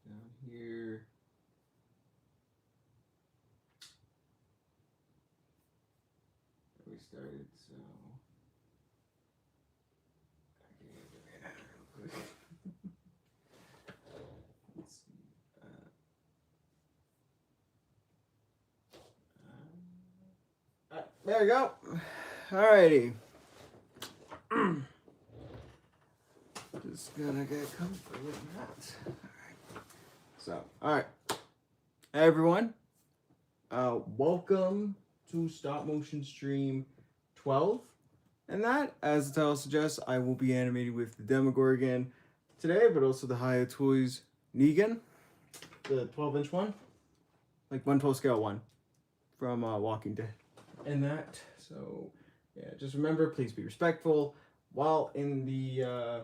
down here. We started, so okay, do that real quick. Let's see. There we go. Alrighty. Just gonna get comfortable with that. Alright. So, alright. Hey everyone. Welcome to Stop Motion Stream 12. And that, as the title suggests, I will be animating with the Demogorgon today, but also the Hiya Toys Negan, the 12-inch one, like 1/12 scale one from Walking Dead. And that, so yeah, just remember, please be respectful while in the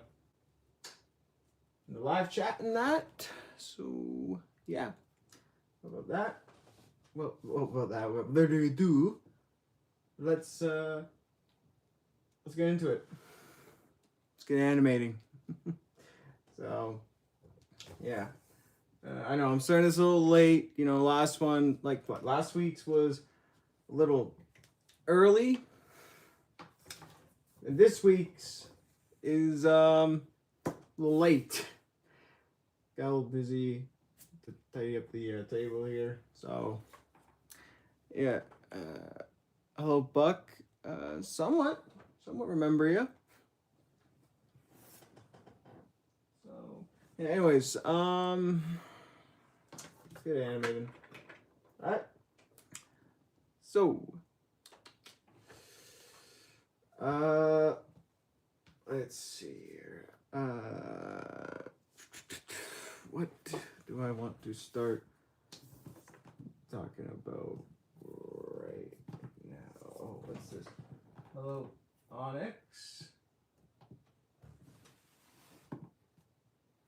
live chat and that. So yeah, what about that? Well, what they're gonna do? Let's get into it. Let's get animating. So yeah, I know I'm starting this a little late. You know, last one, like what? Last week's was a little early, and this week's is a little late. Got a little busy to tidy up the table here, so yeah. Hello, Buck. Somewhat remember you. So yeah. Anyways, let's get animated. All right. So, let's see here. What do I want to start talking about right now? Oh, what's this? Hello, Onyx.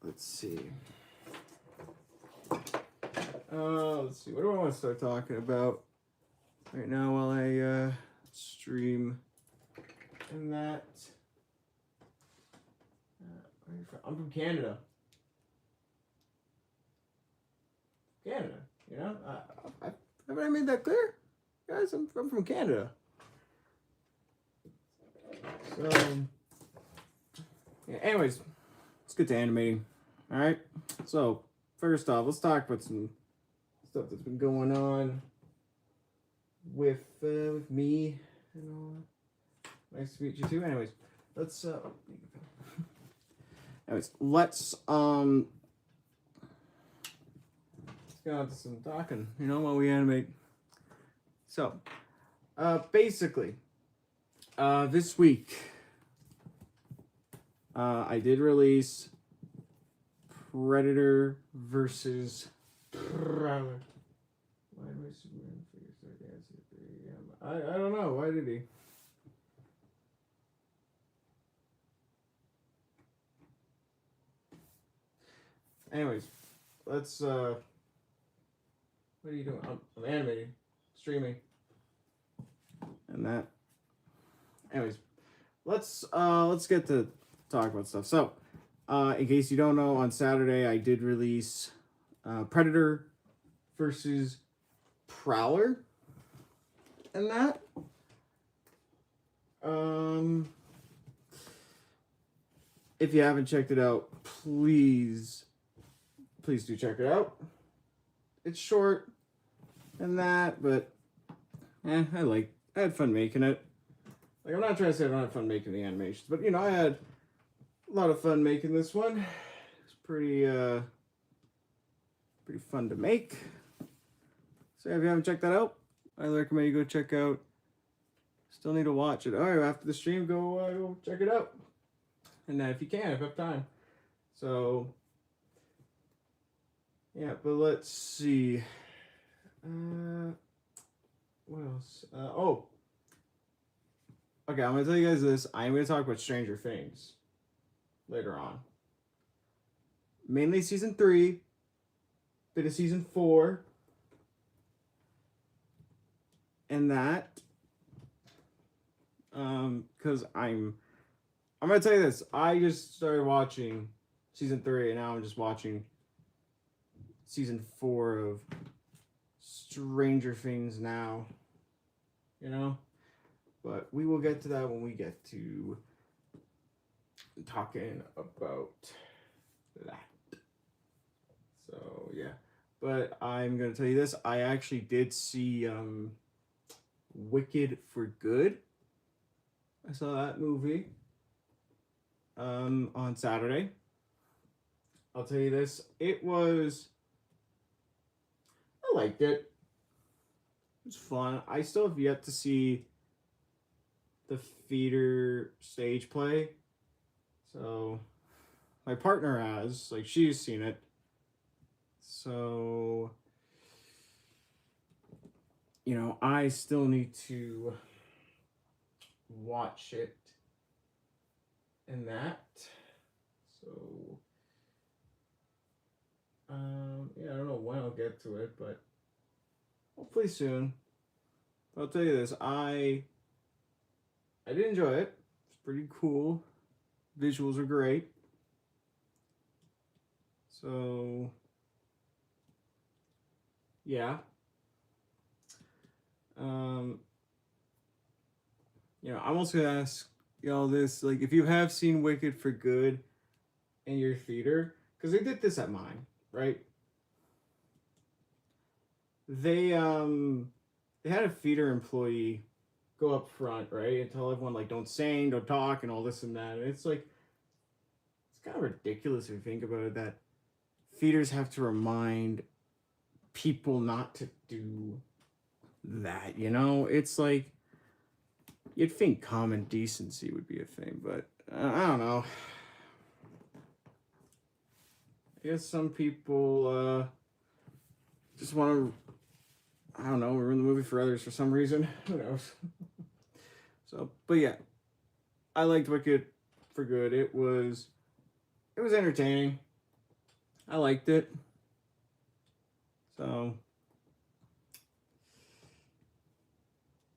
Let's see. Let's see. What do I want to start talking about right now while I stream? And that. Where are you from? I'm from Canada. Canada, you know? Haven't I made that clear? Guys, I'm from Canada. So, yeah, anyways, let's get to animating. Alright? So, first off, let's talk about some stuff that's been going on with me and all that. Nice to meet you too. Anyways, let's get on to some talking, you know, while we animate. So, basically, this week, I did release Predator versus Prowler. Why did my Superman figure start dancing at 3 a.m.? I don't know. Why did he? Anyways, let's what are you doing? I'm animating, streaming, and that. Anyways, let's get to talk about stuff. So, in case you don't know, on Saturday I did release Predator versus Prowler, and that. If you haven't checked it out, please do check it out. It's short and that, but I had fun making it. Like, I'm not trying to say I don't have fun making the animations, but you know, I had a lot of fun making this one. It's pretty fun to make. So if you haven't checked that out, I recommend you go check out. Still need to watch it. All right, after the stream, go check it out. And if you can, if you have time. So yeah, but let's see. What else? Okay, I'm gonna tell you guys this. I'm gonna talk about Stranger Things later on. Mainly season 3, bit of season 4, and that. Because I'm gonna tell you this. I just started watching season 3, and now I'm just watching season 4 of Stranger Things now, you know? But we will get to that when we get to talking about that. So, yeah. But I'm going to tell you this. I actually did see Wicked for Good. I saw that movie on Saturday. I'll tell you this. I liked it. It was fun. I still have yet to see the theater stage play. So, my partner has. Like, she's seen it. So, you know, I still need to watch it and that. So, yeah, I don't know when I'll get to it, but hopefully soon. I'll tell you this, I did enjoy it. It's pretty cool. Visuals are great. So, yeah. You know, I'm also gonna ask y'all this, like, if you have seen Wicked for Good in your theater, because they did this at mine, right? They had a theater employee go up front, right, and tell everyone, like, don't sing, don't talk, and all this and that. And it's like, it's kind of ridiculous if you think about it, that theaters have to remind people not to do that, you know? It's like, you'd think common decency would be a thing, but I don't know. I guess some people just want to, I don't know, ruin the movie for others for some reason. Who knows? So, but yeah, I liked Wicked for Good. It was entertaining. I liked it. So,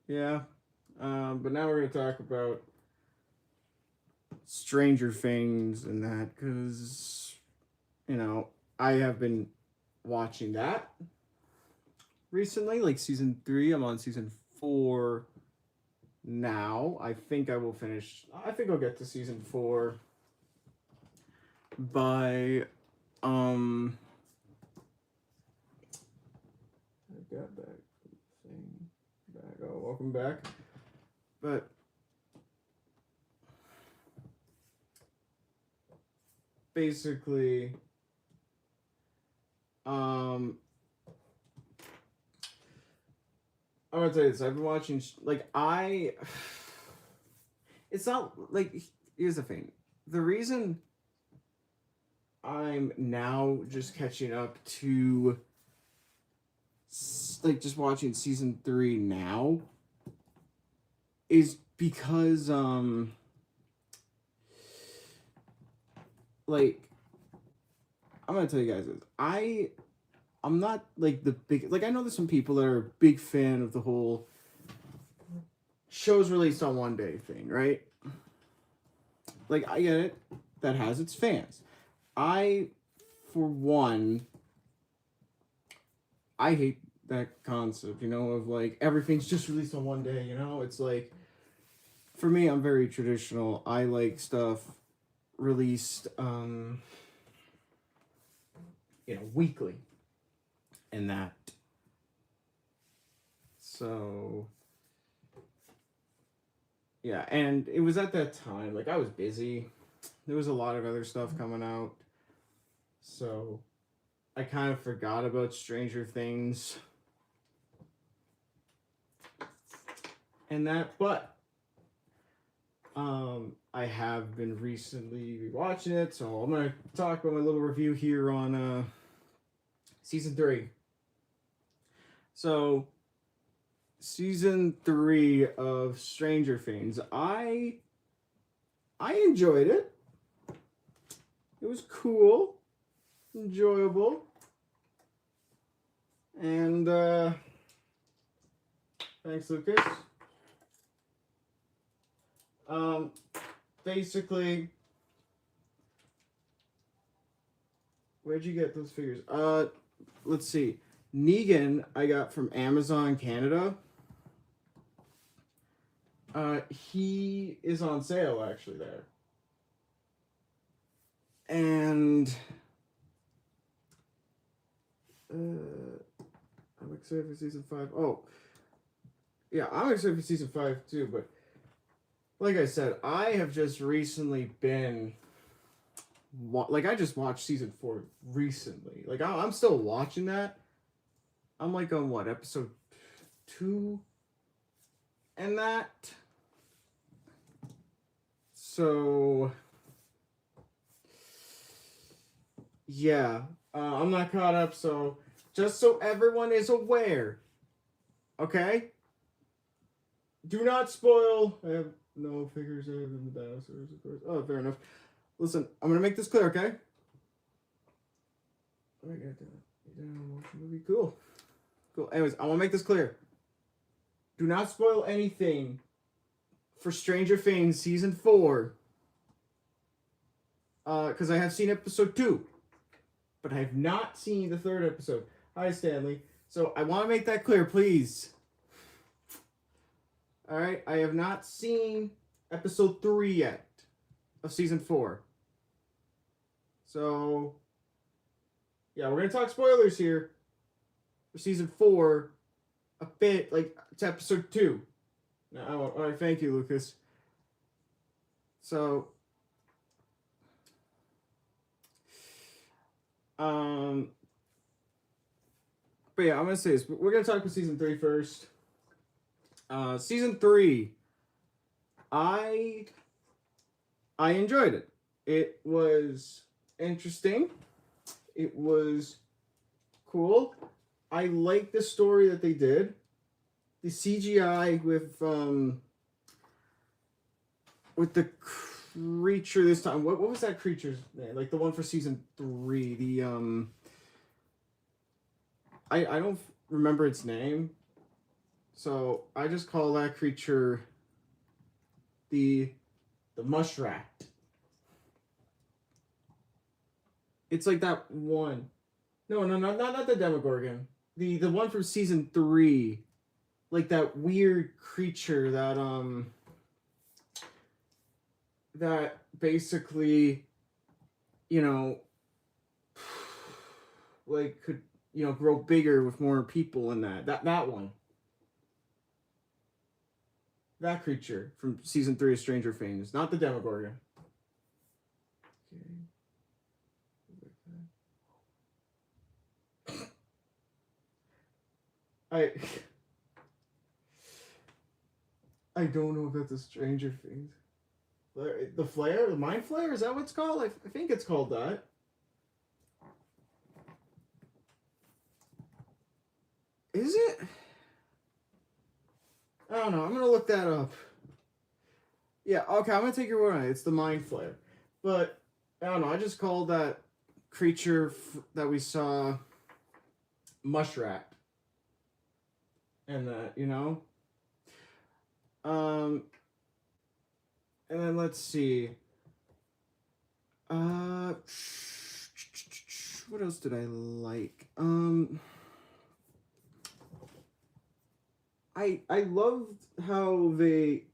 yeah. But now we're going to talk about Stranger Things and that, because, you know, I have been watching that recently, like season 3. I'm on season 4 now. I think I'll get to season 4 by I got back thing back. Oh, welcome back. But basically, I'm gonna tell you this. I've been watching, like, it's not, like, here's the thing. The reason I'm now just catching up to, like, just watching season 3 now is because, like, I'm gonna tell you guys this. I'm not, like, the big, like, I know there's some people that are a big fan of the whole shows released on one day thing, right? Like, I get it. That has its fans. For one, I hate that concept, you know, of, like, everything's just released on one day, you know? It's like, for me, I'm very traditional. I like stuff released, weekly. And that. So, yeah, and it was at that time, like, I was busy. There was a lot of other stuff coming out. So, I kind of forgot about Stranger Things. And that, but I have been recently rewatching it, so I'm going to talk about my little review here on season 3. So, season 3 of Stranger Things, I enjoyed it. It was cool, enjoyable, and thanks, Lucas. Basically, where'd you get those figures? let's see. Negan I got from Amazon Canada. He is on sale actually there. And I'm excited for season 5. Oh, yeah, I'm excited for season 5 too. But like I said, I have just recently been I just watched season 4 recently. Like I'm still watching that. I'm like on what, episode 2 and that. So yeah, I'm not caught up. So just so everyone is aware, okay? Do not spoil. I have no figures other than the dinosaurs, of course. Oh, fair enough. Listen, I'm gonna make this clear, okay? I got that. Motion movie. Cool. Cool. Anyways, I want to make this clear. Do not spoil anything for Stranger Things season 4. Because I have seen episode 2, but I have not seen the 3rd episode. Hi, Stanley. So I want to make that clear, please. All right, I have not seen episode 3 yet of season 4. So yeah, we're gonna talk spoilers here for season 4. A bit like it's episode 2. Now, all right, thank you, Lucas. So, but yeah, I'm gonna say this. We're gonna talk about season 3 first. Season 3, I enjoyed it. It was interesting. It was cool. I like the story that they did. The CGI with the creature this time. What was that creature's name? Like the one for season 3. The I don't remember its name. So I just call that creature the mushrat. It's like that one. No, not the Demogorgon. The one from season 3. Like that weird creature that basically, like could, grow bigger with more people in that one. That creature from season 3 of Stranger Things, not the Demogorgon. Okay. I don't know if that's a Stranger Things. The flare? The mind flare? Is that what it's called? I think it's called that. Is it? I don't know. I'm going to look that up. Yeah, okay, I'm going to take your word on it. It's the mind flare. But, I don't know. I just called that creature that we saw mushrat. And that, and then let's see. What else did I like? I loved how they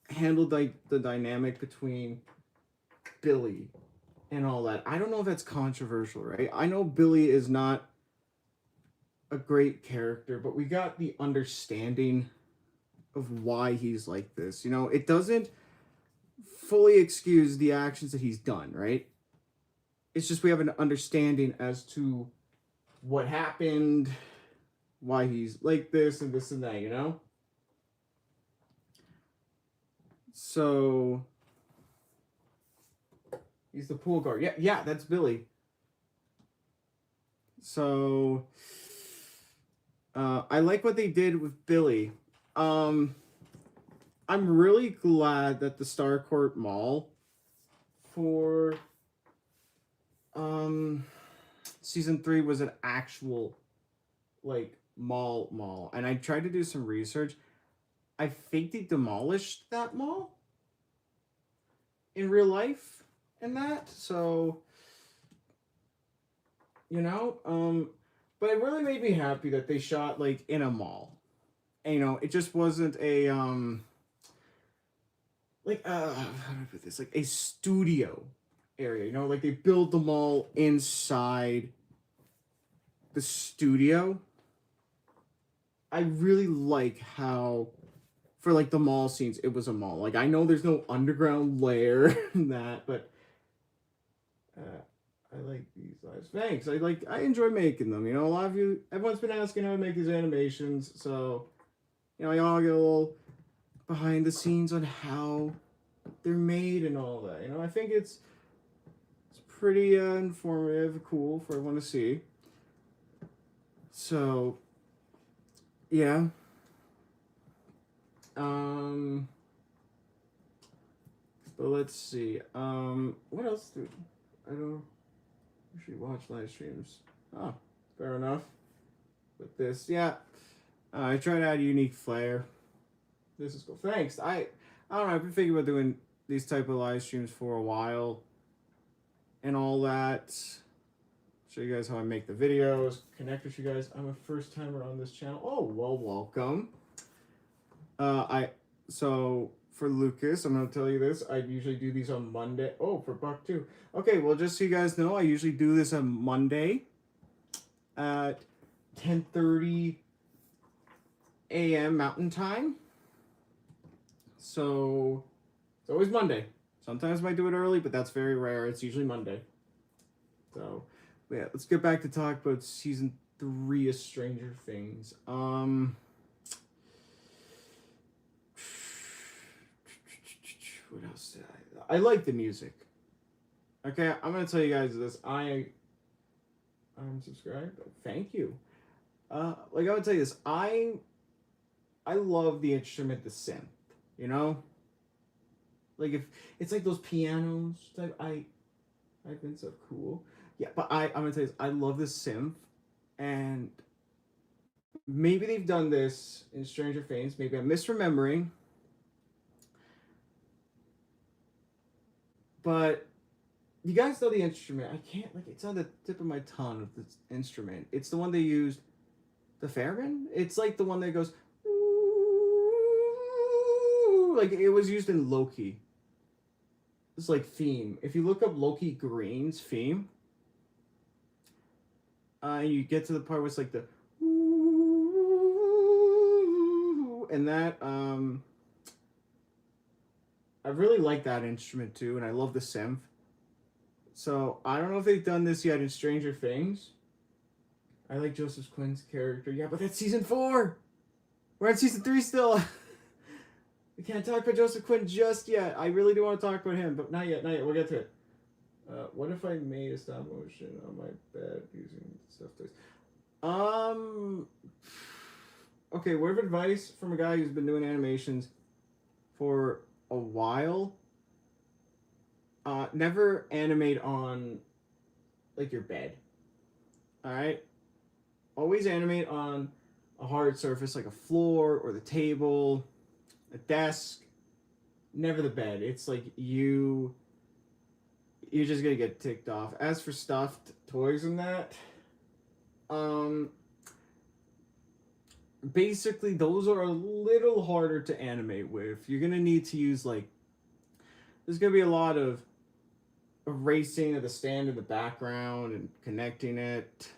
handled the dynamic between Billy and all that. I don't know if that's controversial, right? I know Billy is not a great character, but we got the understanding of why he's like this. It doesn't fully excuse the actions that he's done, right? It's just we have an understanding as to what happened, why he's like this and this and that, So he's the pool guard. Yeah, that's Billy. So I like what they did with Billy. I'm really glad that the Starcourt Mall for season 3 was an actual mall. And I tried to do some research. I think they demolished that mall in real life and that. So But it really made me happy that they shot like in a mall. And, you know, it just wasn't a how do I put this? Like a studio area, you know, like they build the mall inside the studio. I really like how for like the mall scenes it was a mall. Like I know there's no underground layer in that, but I like these lives. Thanks. I enjoy making them. You know, a lot of you everyone's been asking how to make these animations, so you know, y'all get a little behind the scenes on how they're made and all that. You know, I think it's pretty informative, cool for everyone to see. So, yeah. But let's see. What else do I don't usually watch live streams? Oh, fair enough. With this, yeah. I try to add a unique flair. This is cool. Thanks. I don't know. I've been thinking about doing these type of live streams for a while, and all that. Show you guys how I make the videos. Connect with you guys. I'm a first timer on this channel. Oh well, welcome. So for Lucas, I'm gonna tell you this. I usually do these on Monday. Oh, for Buck too. Okay, well, just so you guys know, I usually do this on Monday at 10:30 a.m. Mountain Time. So it's always Monday. Sometimes I might do it early, but that's very rare. It's usually Monday. So yeah, let's get back to talk about season 3 of Stranger Things. What else did I like the music. Okay, I'm gonna tell you guys this. I'm subscribed. Thank you. Like I would tell you this. I love the instrument, the synth. You know, like if it's like those pianos type. I think so cool. Yeah, but I'm gonna tell you this. I love the synth, and maybe they've done this in Stranger Things. Maybe I'm misremembering. But you guys know the instrument. I can't like it's on the tip of my tongue of this instrument. It's the one they used, the theremin. It's like the one that goes like it was used in Loki. It's like theme. If you look up Loki Green's theme, you get to the part where it's like the and that I really like that instrument too, and I love the synth. So I don't know if they've done this yet in Stranger Things. I like Joseph Quinn's character. Yeah, but that's season 4. We're on season 3 still. We can't talk about Joseph Quinn just yet. I really do want to talk about him, but not yet. Not yet. We'll get to it. What if I made a stop motion on my bed using stuff toys? Okay, word of advice from a guy who's been doing animations for a while. Never animate on like your bed. All right. Always animate on a hard surface like a floor or the table, a desk. Never the bed. It's like you're just gonna get ticked off. As for stuffed toys and that, basically those are a little harder to animate with. You're gonna need to use like there's gonna be a lot of erasing of the stand in the background and connecting it.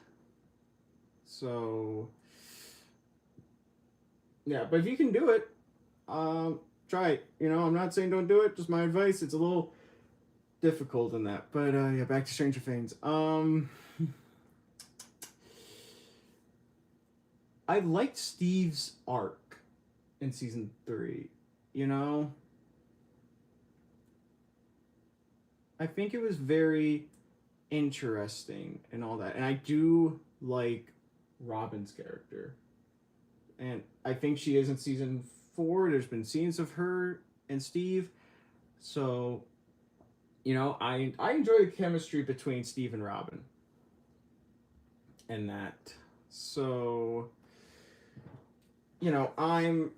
So yeah, but if you can do it, try it. You know, I'm not saying don't do it. Just my advice. It's a little difficult in that. But yeah, back to Stranger Things. I liked Steve's arc in season 3. You know, I think it was very interesting and all that. And I do like Robin's character. And I think she is in season 4. There's been scenes of her and Steve. So, you know, I enjoy the chemistry between Steve and Robin. And that. So, you know, I'm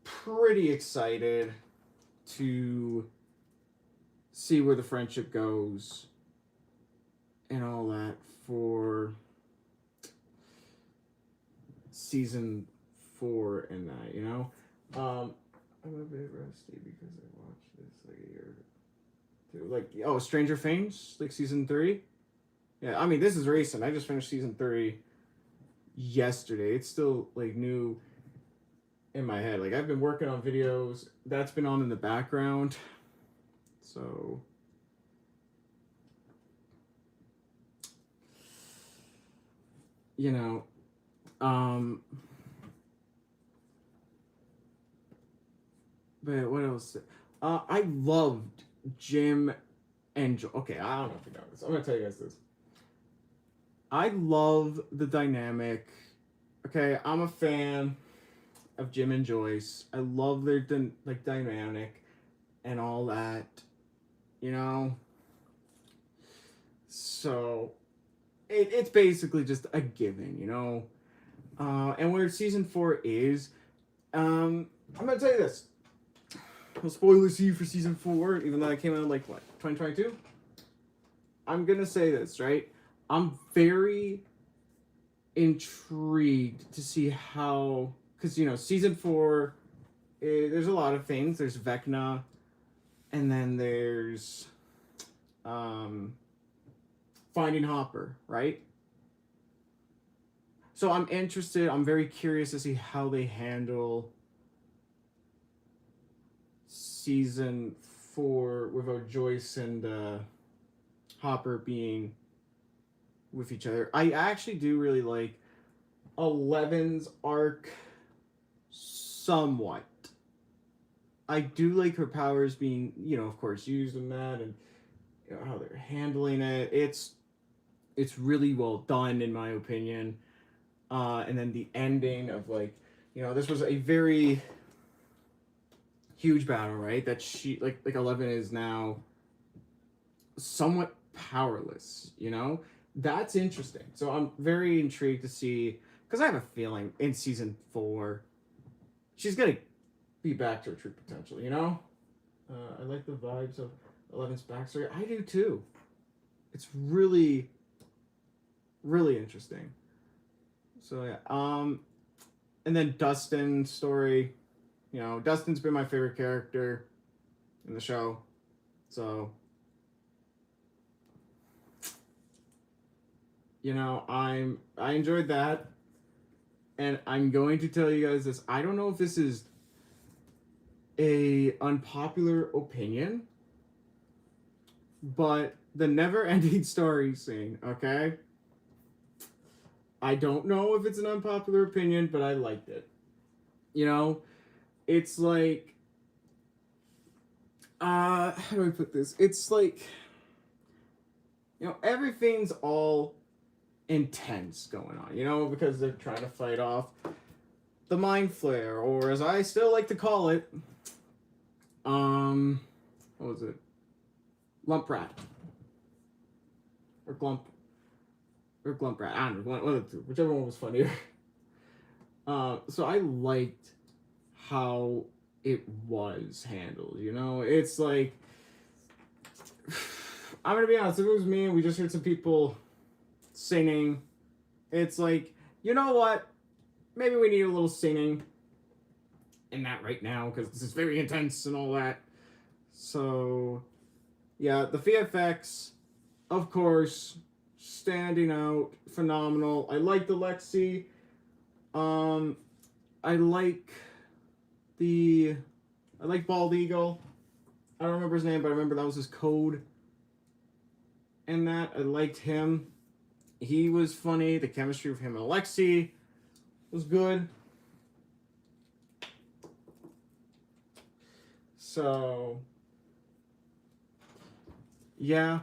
pretty excited to see where the friendship goes and all that for season 4 and that, you know. I'm a bit rusty because I watched this like a year ago. Like, oh, Stranger Things, like season 3. Yeah, I mean, this is recent. I just finished season 3 yesterday. It's still like new in my head. Like, I've been working on videos. That's been on in the background. So you know, but what else? I loved Jim and okay, I don't know if you know this. I'm gonna tell you guys this. I love the dynamic. Okay, I'm a fan of Jim and Joyce. I love their dynamic and all that, you know. So it's basically just a given, you know. And where season 4 is, I'm gonna tell you this. I'll spoiler see for season 4, even though it came out like what 2022. I'm gonna say this, right? I'm very intrigued to see how, because you know, season 4, there's a lot of things. There's Vecna, and then there's finding Hopper, right? So I'm interested. I'm very curious to see how they handle season 4 without Joyce and Hopper being with each other. I actually do really like 11's arc somewhat. I do like her powers being, you know, of course, used in that, and you know, how they're handling it. It's really well done in my opinion. And then the ending of like, you know, this was a very huge battle, right? That she like 11 is now somewhat powerless, you know? That's interesting. So I'm very intrigued to see, because I have a feeling in season 4 she's gonna be back to her true potential, you know? I like the vibes of 11's backstory. I do too. It's really, really interesting. So yeah, and then Dustin's story. You know, Dustin's been my favorite character in the show. So, you know, I enjoyed that. And I'm going to tell you guys this. I don't know if this is a unpopular opinion, but the never-ending story scene, okay? I don't know if it's an unpopular opinion, but I liked it. You know, it's like, how do I put this? It's like, you know, everything's all intense going on, you know, because they're trying to fight off the Mind Flare, or as I still like to call it, what was it? Lump Rat. Or Glump Rat. I don't know, one of the two, whichever one was funnier. So I liked how it was handled, you know? It's like, I'm gonna be honest, if it was me and we just heard some people singing, it's like, you know what? Maybe we need a little singing in that right now, because this is very intense and all that. So, yeah, the VFX, of course, standing out, phenomenal. I like the Lexi. I like Bald Eagle. I don't remember his name, but I remember that was his code. And that, I liked him. He was funny. The chemistry of him and Lexi was good. So, yeah.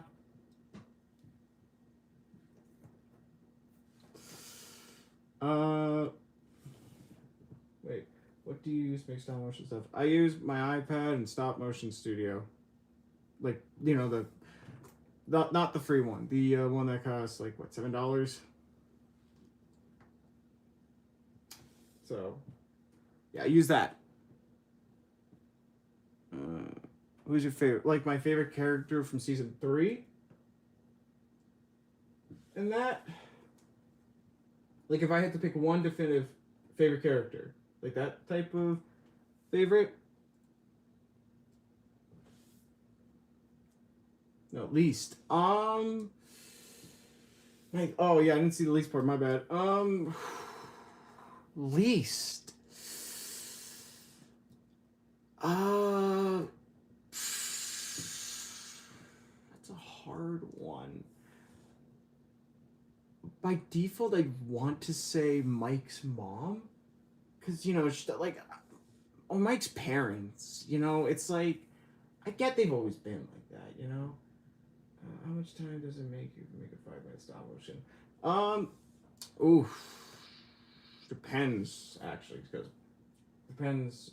Wait, what do you use to make stop motion stuff? I use my iPad and Stop Motion Studio. Like, you know, not the free one. The one that costs, like, what, $7? So, yeah, I use that. Who's your favorite? Like, my favorite character from season 3? And that, like, if I had to pick one definitive favorite character, like that type of favorite. No, least. Like, oh yeah, I didn't see the least part. My bad. Least. That's a hard one. By default, I want to say Mike's mom, because like, oh, Mike's parents. It's like, I get they've always been like that. How much time does it make you make a 5-minute stop motion? Oof. Depends, actually, because depends,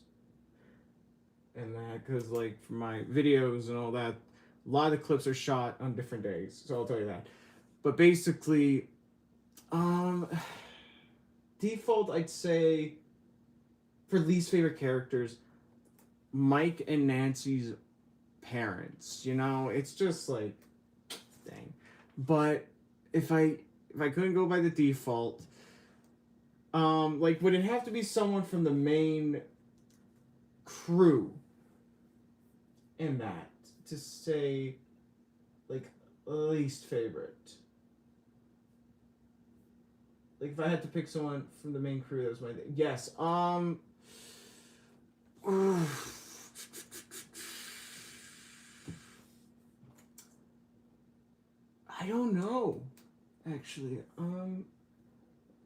and that, because like for my videos and all that, a lot of the clips are shot on different days, so I'll tell you that. But basically, default, I'd say for least favorite characters, Mike and Nancy's parents. It's just like, dang. But if I couldn't go by the default, like, would it have to be someone from the main crew in that to say, like, least favorite? Like, if I had to pick someone from the main crew, that was my thing. Yes. I don't know, actually. Will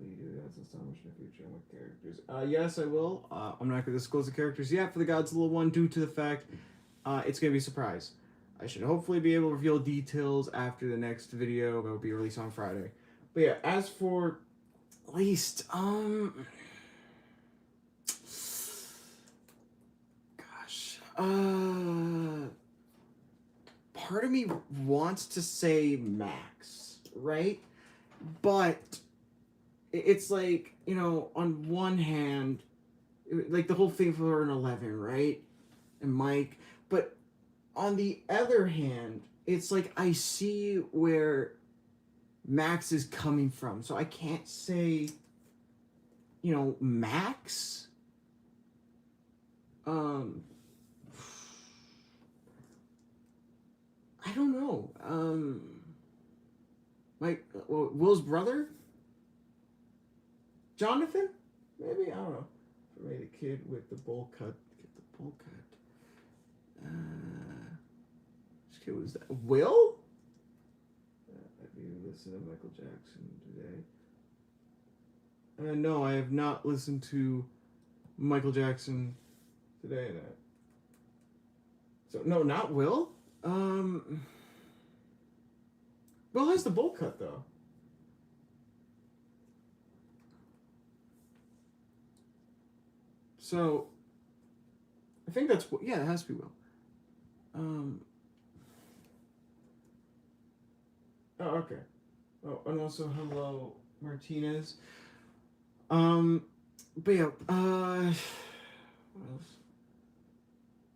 you do that so much in the future? What characters? Yes, I will. I'm not going to disclose the characters yet for the Godzilla one, due to the fact it's going to be a surprise. I should hopefully be able to reveal details after the next video that will be released on Friday. But yeah, as for least, gosh, part of me wants to say Max, right? But it's like, on one hand, like the whole thing for an 11, right? And Mike. But on the other hand, it's like I see where Max is coming from. So I can't say, Max. I don't know. Will's brother? Jonathan? Maybe? I don't know. For me, the kid with the bowl cut. Get the bowl cut. Which kid was that? Will? Have you listened to Michael Jackson today? No, I have not listened to Michael Jackson today. So, no, not Will? Will has the bowl cut, though. So, I think that's, yeah, it has to be Will. Oh, okay. Oh, and also hello, Martinez. But yeah, what else?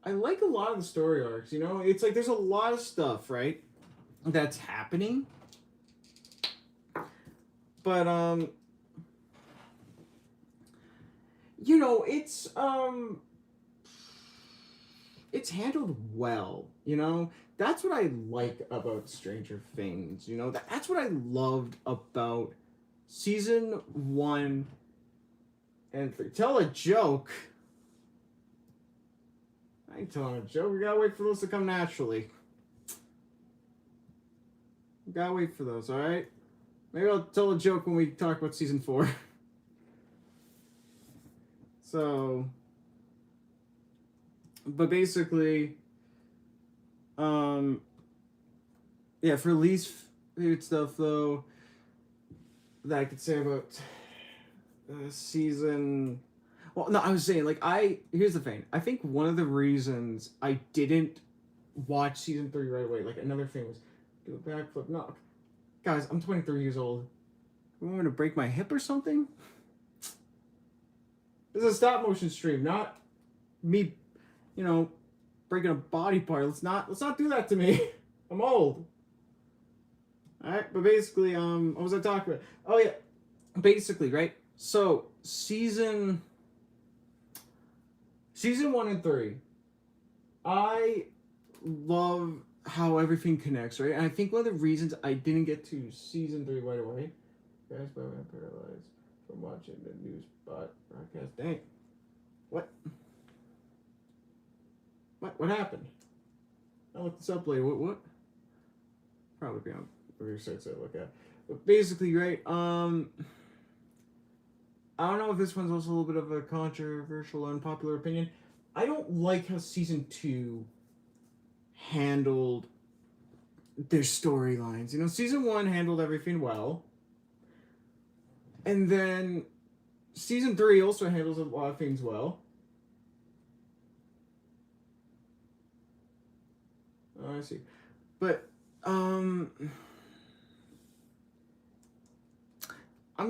I like a lot of the story arcs, It's like there's a lot of stuff, right, that's happening. But, it's handled well, That's what I like about Stranger Things, That's what I loved about season 1 and 3. Tell a joke. I ain't telling a joke. We gotta wait for those to come naturally. We gotta wait for those, alright? Maybe I'll tell a joke when we talk about season 4. So, but basically, yeah, for least favorite stuff, though, that I could say about season... Well, no, I was saying, like, here's the thing. I think one of the reasons I didn't watch season 3 right away, like, another thing was, do a backflip. No, guys, I'm 23 years old. You want me to break my hip or something? This is a stop motion stream, not me, breaking a body part. Let's not do that to me. I'm old. Alright, but basically, what was I talking about? Oh yeah. Basically, right? So season 1 and 3, I love how everything connects, right? And I think one of the reasons I didn't get to season 3 right away, guys, by I'm paralyzed from watching the news broadcast. Dang, what? What happened? I'll look this up later. What? Probably be on research I look at. But basically, right? I don't know if this one's also a little bit of a controversial, unpopular opinion. I don't like how season 2 handled their storylines. You know, season 1 handled everything well, and then season 3 also handles a lot of things well. Oh, I see. But I'm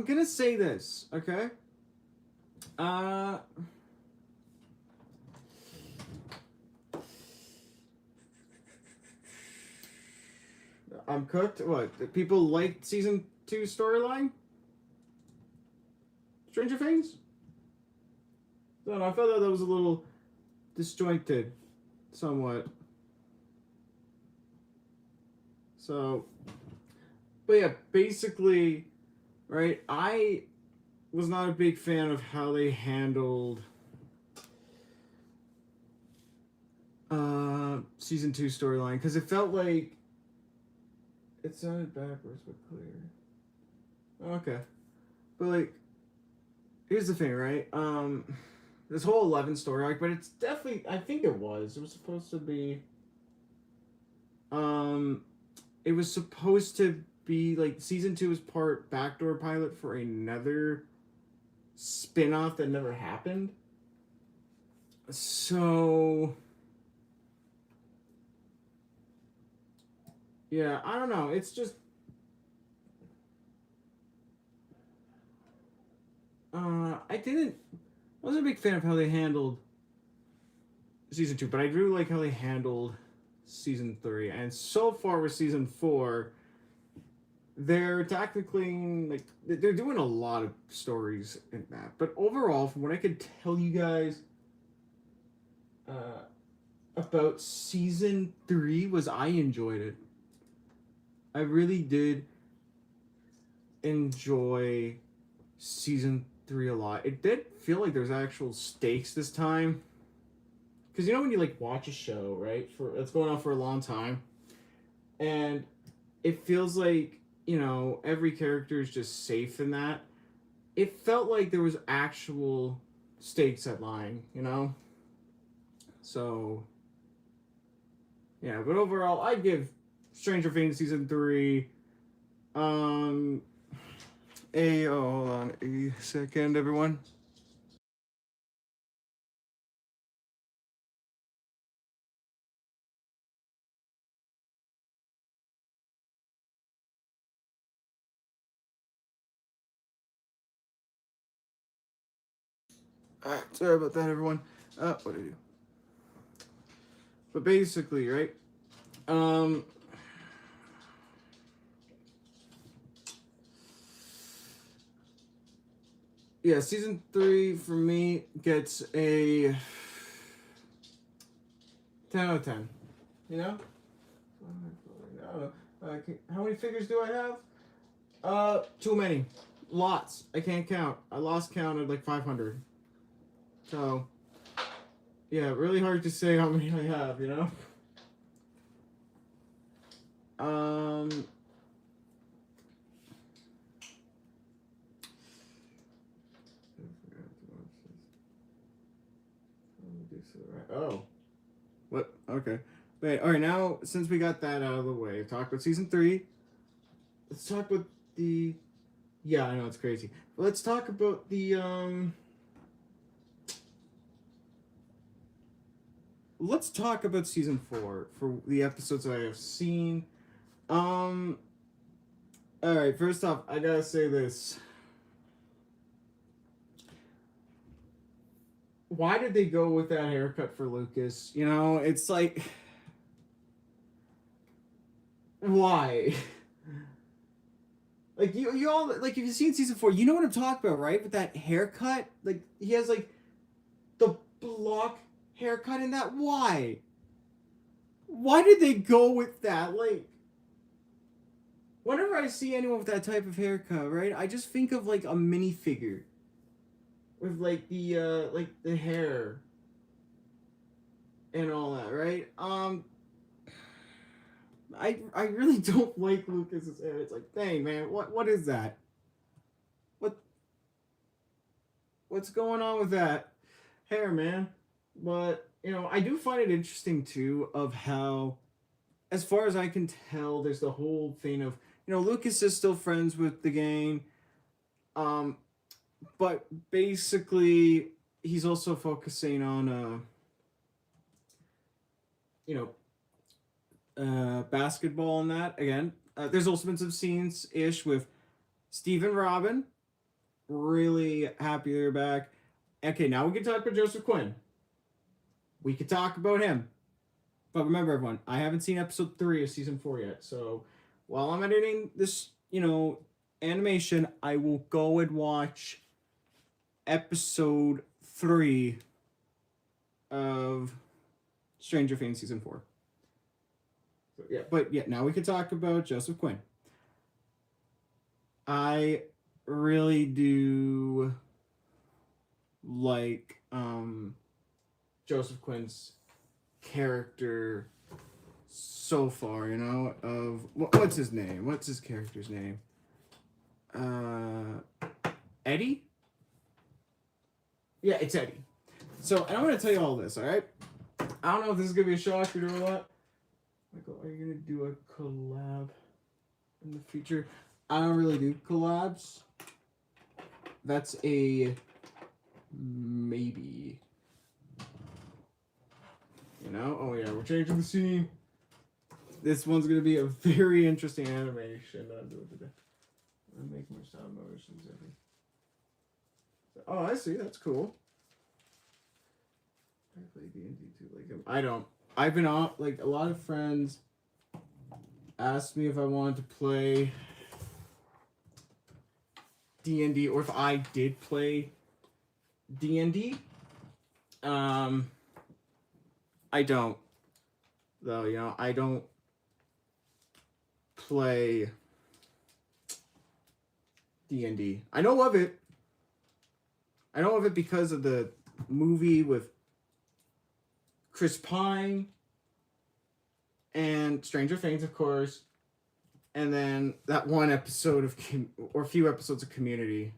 gonna say this, okay? I'm cooked. What? People liked season 2 storyline? Stranger Things? I don't know. I felt that was a little disjointed, somewhat. So, but yeah, basically, right? I was not a big fan of how they handled season 2 storyline because it felt like it sounded backwards but clear. Okay, but like, here's the thing, right? This whole 11 story arc, but it's definitely, I think it was supposed to be, it was supposed to be like season 2 was part backdoor pilot for another spin-off that never happened. So yeah, I don't know. It's just I wasn't a big fan of how they handled season 2, but I do like how they handled season 3. And so far with season 4, they're technically like they're doing a lot of stories in that. But overall, from what I could tell you guys about season 3 was I enjoyed it. I really did enjoy season 3 a lot. It did feel like there's actual stakes this time. Because you know when you like watch a show, right? It's going on for a long time. And it feels like, you know, every character is just safe in that. It felt like there was actual stakes at line, you know? So yeah, but overall I'd give Stranger Things season 3 hold on a second, everyone. Alright, sorry about that, everyone. What did I do? But basically, right? Um, yeah, season 3 for me gets a 10 out of 10. You know? How many figures do I have? Too many. Lots. I can't count. I lost count at like 500. So, yeah, really hard to say how many I have, you know? Oh. What? Okay. Wait, alright, now, since we got that out of the way, talk about season 3. Let's talk about the... Yeah, I know, it's crazy. But let's talk about the, Let's talk about season 4 for the episodes that I have seen. Alright, first off, I gotta say this. Why did they go with that haircut for Lucas? You know, it's like... Why? Like you all like if you've seen season 4, you know what I'm talking about, right? With that haircut, like he has like the block haircut in that. Why? Why did they go with that? Like, whenever I see anyone with that type of haircut, right, I just think of like a minifigure with like the hair and all that, right? I really don't like Lucas's hair. It's like, dang man, what is that? What what's going on with that hair, man? But I do find it interesting too of how, as far as I can tell, there's the whole thing of Lucas is still friends with the gang, um, but basically he's also focusing on you know basketball and that again. There's also been some scenes ish with Steve and Robin. Really happy they're back. Okay, now we can talk about Joseph Quinn. We could talk about him. But remember, everyone, I haven't seen episode 3 of season 4 yet. So while I'm editing this, animation, I will go and watch episode 3 of Stranger Things season 4. So, yeah, but yeah, now we can talk about Joseph Quinn. I really do like Joseph Quinn's character so far, of what's his name? What's his character's name? Eddie? Yeah, it's Eddie. So, and I'm going to tell you all this, all right? I don't know if this is going to be a shocker or what. Michael, are you going to do a collab in the future? I don't really do collabs. That's a maybe. Oh yeah, we're changing the scene. This one's gonna be a very interesting animation that I'm doing today. I'm making more stop motions every. Oh, I see. That's cool. I play D&D too. Like I don't. I've been on like a lot of friends asked me if I wanted to play D&D or if I did play D&D. I don't. Though, I don't play D&D. I know of it. I know of it because of the movie with Chris Pine and Stranger Things, of course, and then that one episode of or a few episodes of Community.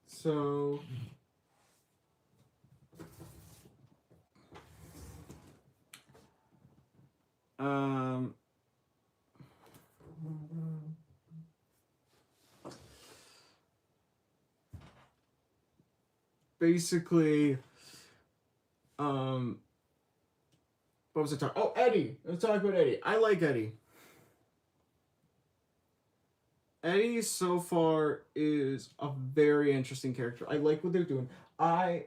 So basically what was I talking? Oh, Eddie. Let's talk about Eddie. I like Eddie. Eddie so far is a very interesting character. I like what they're doing. Oh,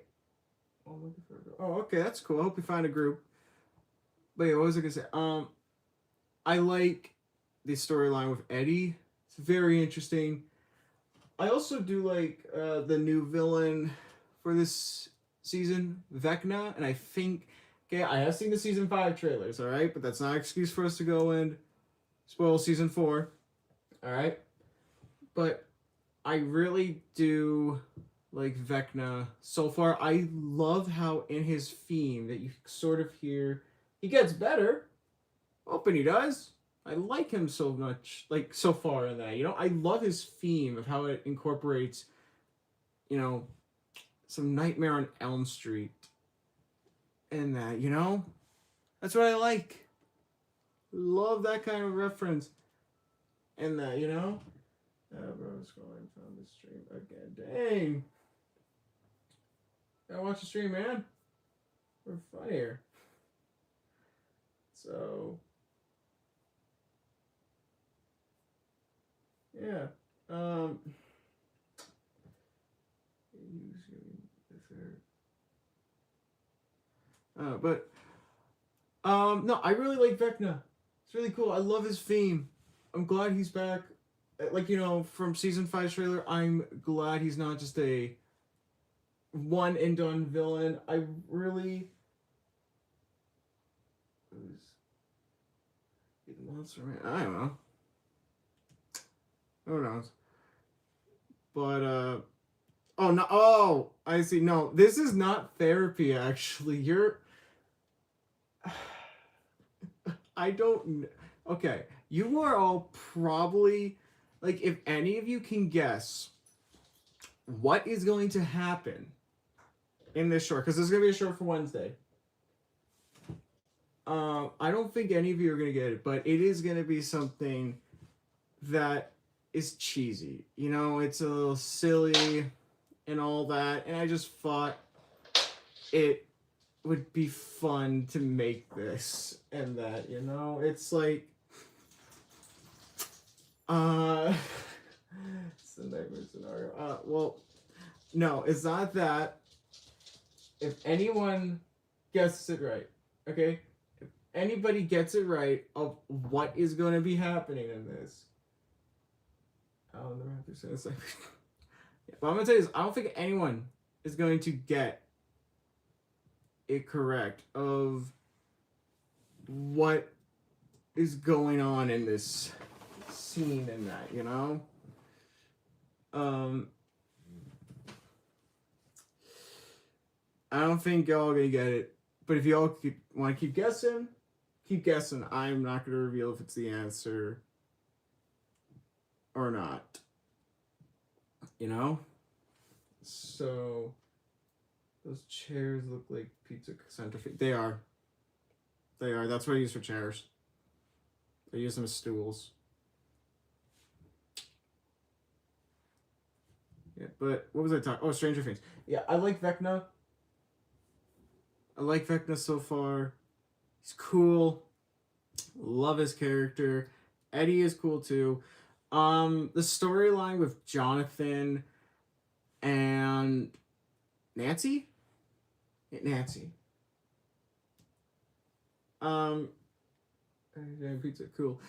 okay, that's cool. I hope we find a group. But yeah, what was I gonna say? I like the storyline with Eddie. It's very interesting. I also do like the new villain for this season, Vecna, and I think I have seen the season 5 trailers, all right, but that's not an excuse for us to go and spoil season 4, all right. But I really do like Vecna so far. I love how in his theme that you sort of hear he gets better. Hoping he does. I like him so much, like so far in that. I love his theme of how it incorporates, some Nightmare on Elm Street. And that, that's what I like. Love that kind of reference. And that, bro, scrolling, found the stream again. Dang. Gotta watch the stream, man. We're fun here. So, yeah. But No, I really like Vecna. It's really cool. I love his theme. I'm glad he's back. Like, you know, from season 5 trailer, I'm glad he's not just a one and done villain. I really. Monster Man. I don't know. Who knows? But oh no, oh, I see. No, this is not therapy actually. You're I don't okay. You are all probably like, if any of you can guess what is going to happen in this short, because this is gonna be a short for Wednesday. I don't think any of you are gonna get it, but it is gonna be something that is cheesy. You know, it's a little silly and all that, and I just thought it would be fun to make this and that, you know? It's like it's a nightmare scenario. Well, no, it's not that. If anyone guesses it right, okay? If anybody gets it right of what is going to be happening in this, oh, the Raptor says like, yeah, but I'm gonna tell you this: I don't think anyone is going to get it correct of what is going on in this scene and that, you know. I don't think y'all gonna get it, but if y'all want to keep guessing, keep guessing. I'm not gonna reveal if it's the answer or not. You know. So those chairs look like pizza centrifuge. They are. They are. That's what I use for chairs. I use them as stools. Yeah, but what was I talking? Oh, Stranger Things. Yeah, I like Vecna. I like Vecna so far. He's cool. Love his character. Eddie is cool too. The storyline with Jonathan and Nancy? Yeah, Nancy. Pizza, cool.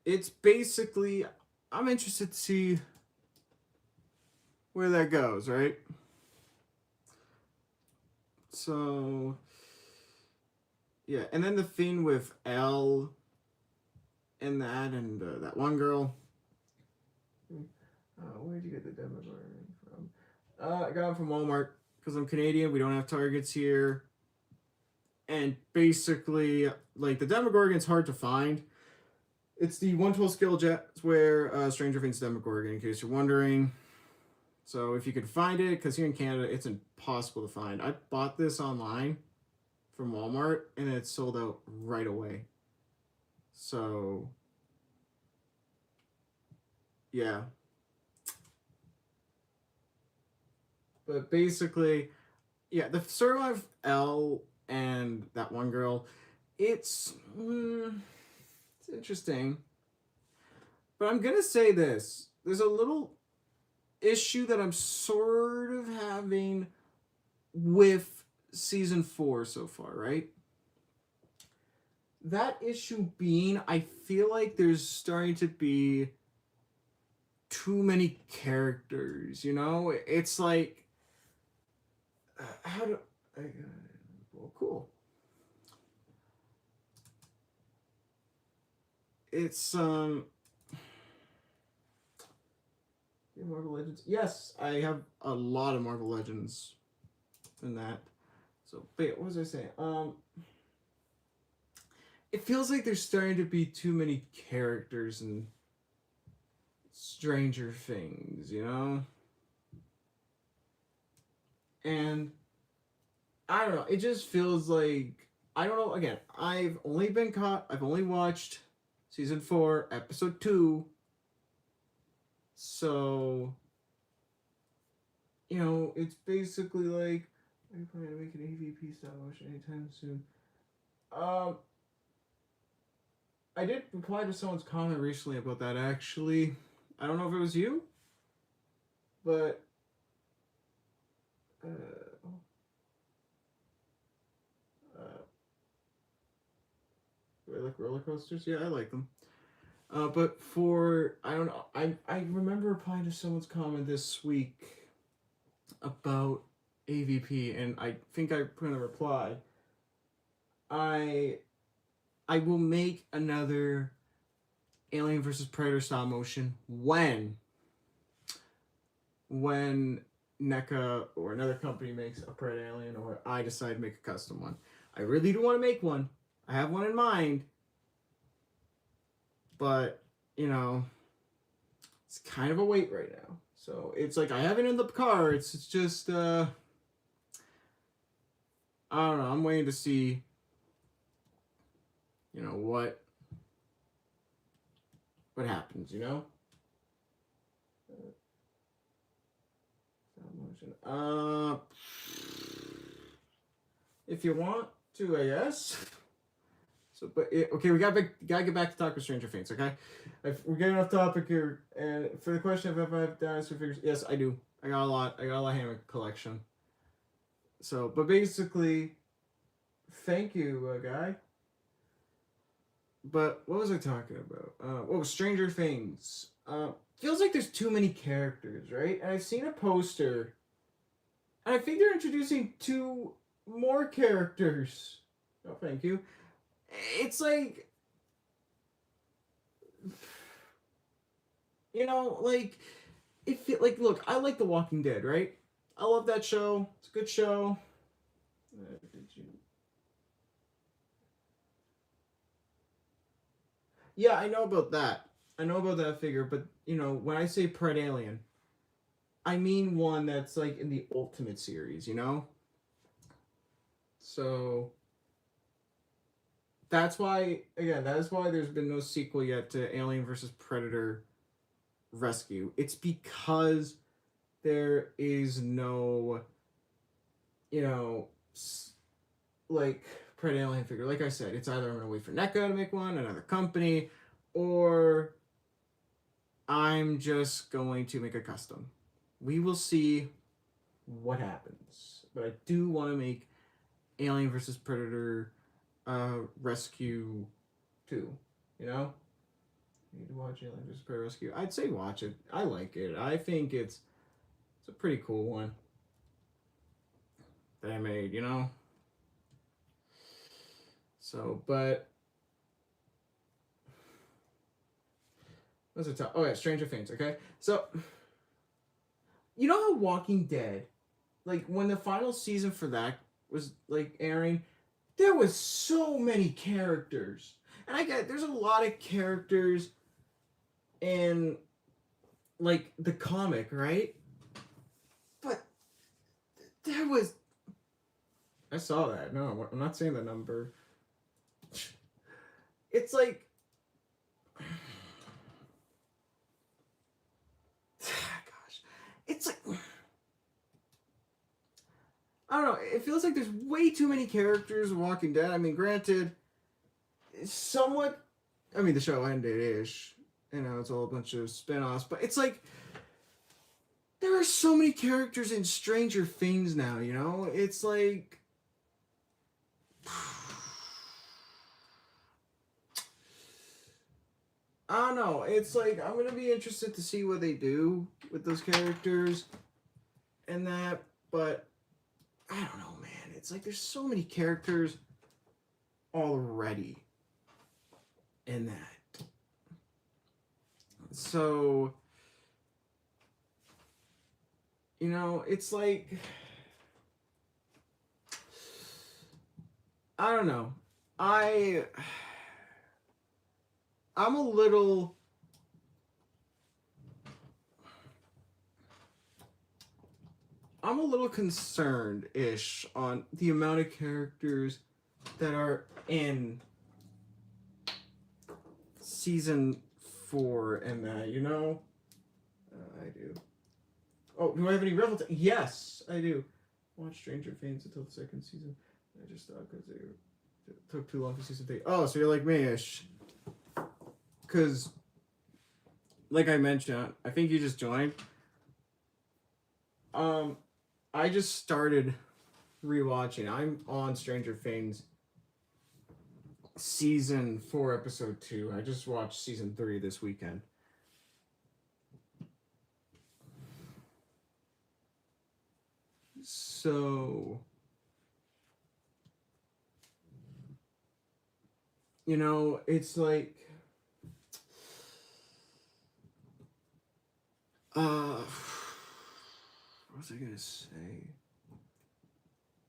It's basically, I'm interested to see where that goes, right? So, yeah, and then the thing with Elle and that one girl. Where'd you get the Demogorgon from? I got it from Walmart because I'm Canadian. We don't have Targets here. And basically, like, the Demogorgon's hard to find. It's the 112 skill jets where Stranger Things Demogorgon, in case you're wondering. So if you could find it, because here in Canada, it's impossible to find. I bought this online from Walmart, and it sold out right away. So, yeah. But basically, yeah, the storyline of Elle and that one girl, it's interesting. But I'm gonna say this: there's a little issue that I'm sort of having with season 4 so far, right? That issue being, I feel like there's starting to be too many characters, you know? It's like, how do I, well, cool. It's Marvel Legends. Yes, I have a lot of Marvel Legends in that. So, but yeah, what was I saying? It feels like there's starting to be too many characters in Stranger Things, you know? And I don't know, it just feels like, I don't know, again, I've only watched season 4, episode 2. So, you know, it's basically like, are you planning to make an AVP style motion anytime soon? I did reply to someone's comment recently about that, actually. I don't know if it was you, but like roller coasters. Yeah, I like them. But for I don't know. I remember replying to someone's comment this week about AVP, and I think I put in a reply. I will make another Alien versus Predator style motion when NECA or another company makes a Pred Alien, or I decide to make a custom one. I really do want to make one. I have one in mind, but you know, it's kind of a wait right now. So it's like I have it in the car. It's just I don't know. I'm waiting to see. You know what happens? You know. If you want to, I guess. So, but okay, we gotta get back to talk with Stranger Things. Okay, we're getting off topic here. And for the question of if I have dinosaur figures, yes, I do. I got a lot. I got a lot of hammock collection. So, but basically, thank you, guy. But what was I talking about? What was Stranger Things? Feels like there's too many characters, right? And I've seen a poster, and I think they're introducing 2 more characters. Oh, thank you. It's like, you know, like, like, look, I like The Walking Dead, right? I love that show. It's a good show. Yeah, I know about that. I know about that figure, but you know, when I say Pred Alien, I mean one that's like in the Ultimate series, you know? So that's why, again, that is why there's been no sequel yet to Alien versus Predator Rescue. It's because there is no, you know, like Pred Alien figure. Like I said, it's either I'm gonna wait for NECA to make one, another company, or I'm just going to make a custom. We will see what happens. But I do want to make Alien versus Predator Rescue 2. You know? You need to watch Alien vs. Predator Rescue. I'd say watch it. I like it. I think it's a pretty cool one that I made, you know? So, but what's it talk? Oh yeah, Stranger Things, okay? So you know how Walking Dead, like when the final season for that was like airing, there was so many characters. And I get there's a lot of characters in like the comic, right? But there was I saw that. No, I'm not saying the number. It's like gosh. It's like I don't know. It feels like there's way too many characters in Walking Dead. I mean, granted, it's somewhat. I mean, the show ended ish. You know, it's all a bunch of spin-offs, but it's like there are so many characters in Stranger Things now. You know, it's like. I don't know. It's like I'm gonna be interested to see what they do with those characters and that, but I don't know, man. It's like there's so many characters already in that. So, you know, it's like I don't know. I'm a little concerned-ish on the amount of characters that are in season 4 and that, you know? I do. Oh, do I have any revel? Yes, I do. Watch Stranger Things until the 2nd season. I just thought because it took too long for season 3. Oh, so you're like me-ish. Because, like I mentioned, I think you just joined. I just started rewatching. I'm on Stranger Things season 4, episode 2. I just watched season 3 this weekend. So, you know, it's like, what was I gonna say?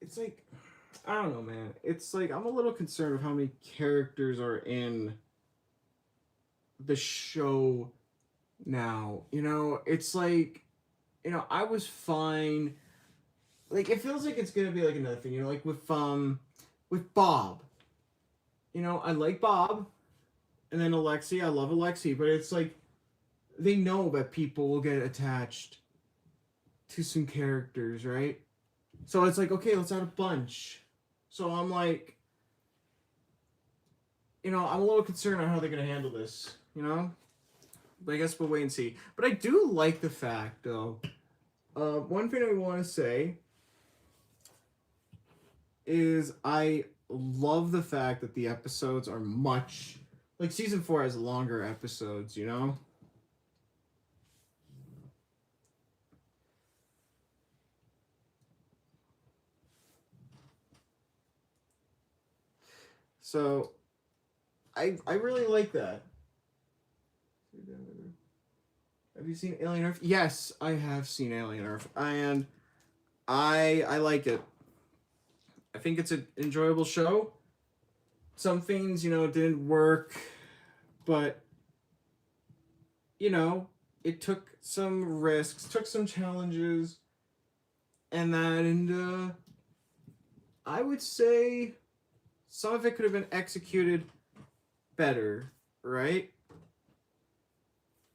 It's like, I don't know, man. It's like, I'm a little concerned with how many characters are in the show now. You know, it's like, you know, I was fine. Like, it feels like it's gonna be like another thing, you know, like with Bob. You know, I like Bob, and then Alexi, I love Alexi, but it's like they know that people will get attached to some characters, right? So it's like, okay, let's add a bunch. So I'm like, you know, I'm a little concerned on how they're gonna handle this, you know? But I guess we'll wait and see. But I do like the fact, though. One thing I want to say is I love the fact that the episodes are much like season 4 has longer episodes, you know? So I really like that. Have you seen Alien Earth? Yes, I have seen Alien Earth, and I like it. I think it's an enjoyable show. Some things, you know, didn't work, but you know, it took some risks, took some challenges, and I would say some of it could have been executed better, right?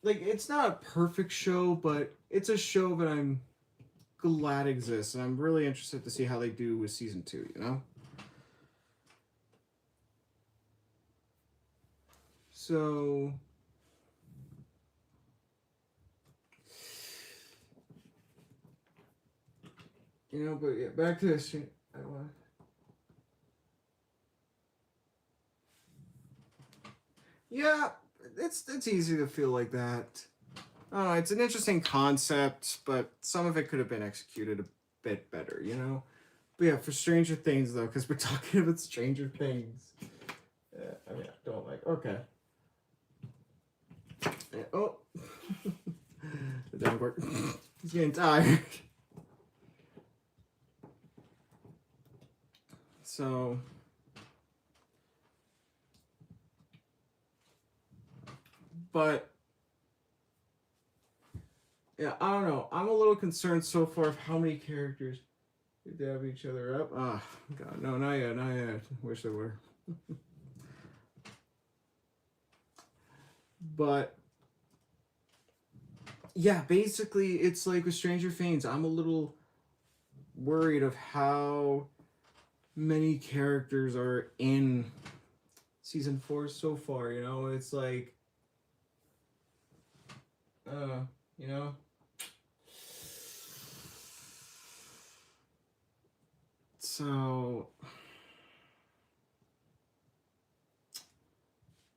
Like, it's not a perfect show, but it's a show that I'm glad exists, and I'm really interested to see how they do with season 2, you know? So, you know, but yeah, back to this. I want. Yeah, it's easy to feel like that. Oh, it's an interesting concept, but some of it could have been executed a bit better, you know. But yeah, for Stranger Things though, because we're talking about Stranger Things. Yeah, I mean, I don't like. Okay. Yeah, oh, it didn't work. He's getting tired. So. But yeah, I don't know. I'm a little concerned so far of how many characters dab each other up. Ah, oh, God, no, not yet, not yet. Wish there were. But yeah, basically, it's like with Stranger Things. I'm a little worried of how many characters are in season 4 so far. You know, it's like, you know. So,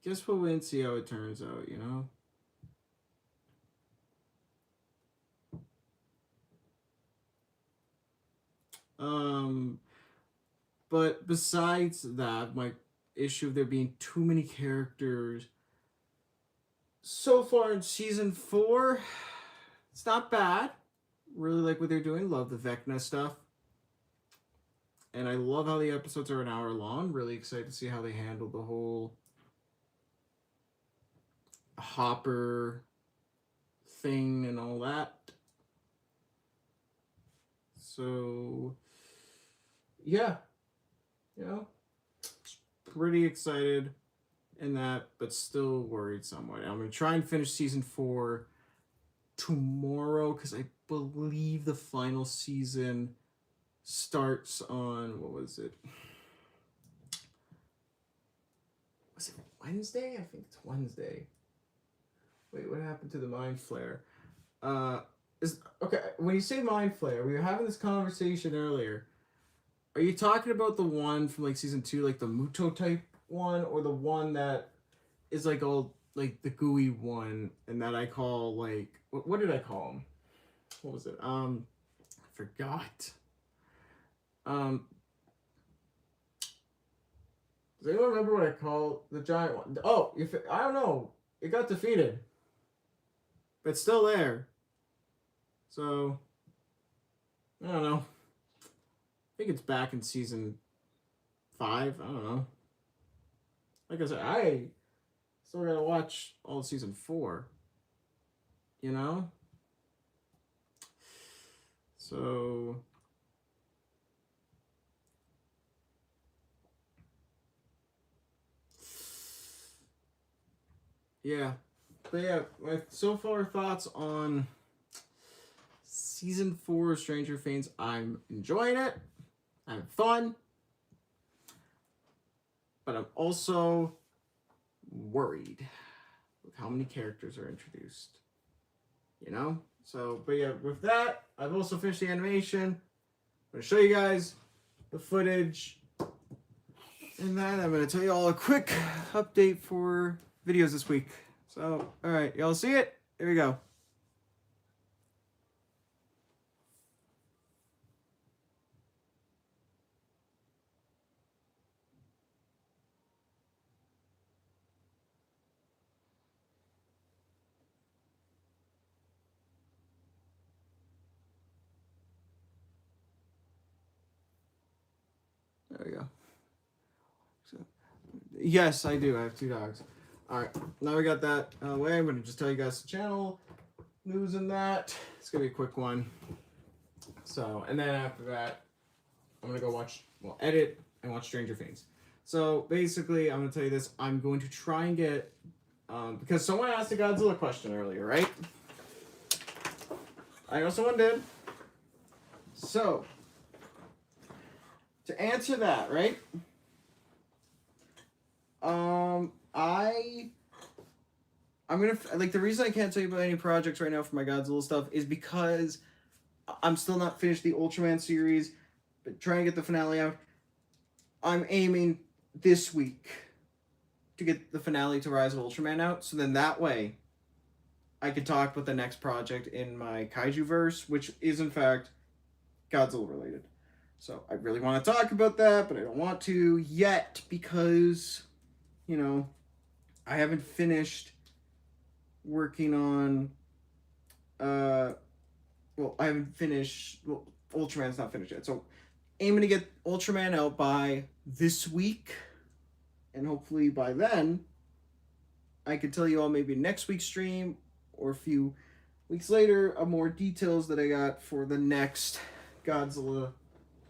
guess we'll wait and see how it turns out, you know? But besides that, my issue of there being too many characters so far in season 4, it's not bad. Really like what they're doing. Love the Vecna stuff. And I love how the episodes are an hour long. Really excited to see how they handle the whole Hopper thing and all that. So, yeah. You know, pretty excited in that, but still worried somewhat. I'm going to try and finish season 4 tomorrow because I believe the final season starts on, what was it? Was it Wednesday? I think it's Wednesday. Wait, what happened to the Mind Flare? Okay, when you say Mind Flare, we were having this conversation earlier. Are you talking about the one from like season 2, like the Muto type one or the one that is like all like the gooey one, and that I call like what did I call him? What was it? I forgot. Does anyone remember what I called the giant one? Oh, I don't know. It got defeated, but it's still there. So I don't know. I think it's back in season 5. I don't know. Like I said, I still gotta watch all of season 4. You know? So yeah. But yeah, my so far thoughts on season 4 of Stranger Things. I'm enjoying it. I'm fun. But I'm also worried with how many characters are introduced. You know? So, but yeah, with that, I've also finished the animation. I'm going to show you guys the footage. And then I'm going to tell you all a quick update for videos this week. So, alright, y'all see it? Here we go. There we go. So, yes, I do. I have 2 dogs. Alright, now we got that out of the way. I'm going to just tell you guys the channel news and that. It's going to be a quick one. So, and then after that, I'm going to go edit and watch Stranger Things. So, basically, I'm going to tell you this. I'm going to try and get, because someone asked a Godzilla question earlier, right? I know someone did. So, to answer that, right? I'm gonna like the reason I can't tell you about any projects right now for my Godzilla stuff is because I'm still not finished the Ultraman series, but trying to get the finale out. I'm aiming this week to get the finale to Rise of Ultraman out, so then that way I can talk about the next project in my Kaiju verse, which is in fact Godzilla related. So I really want to talk about that, but I don't want to yet because, you know, I haven't finished working on, I haven't finished, Ultraman's not finished yet. So aiming to get Ultraman out by this week, and hopefully by then, I could tell you all maybe next week's stream or a few weeks later more details that I got for the next Godzilla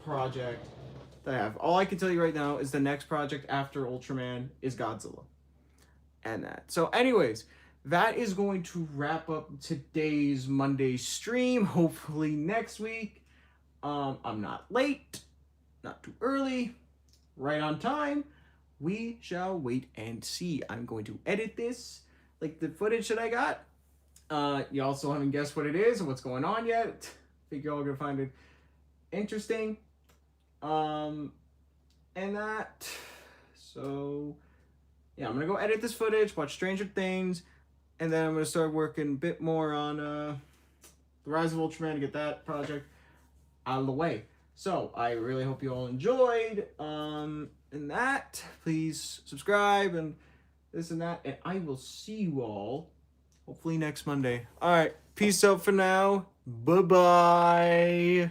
project that I have. All I can tell you right now is the next project after Ultraman is Godzilla. And that. So anyways, that is going to wrap up today's Monday stream. Hopefully next week, I'm not late, not too early, right on time. We shall wait and see. I'm going to edit this, like the footage that I got. You also haven't guessed what it is and what's going on yet. I think you're all gonna find it interesting. And that. So yeah, I'm gonna go edit this footage, watch Stranger Things, and then I'm gonna start working a bit more on the Rise of Ultraman to get that project out of the way. So I really hope you all enjoyed. And that, please subscribe and this and that, and I will see you all hopefully next Monday. All right, peace out for now. Bye bye.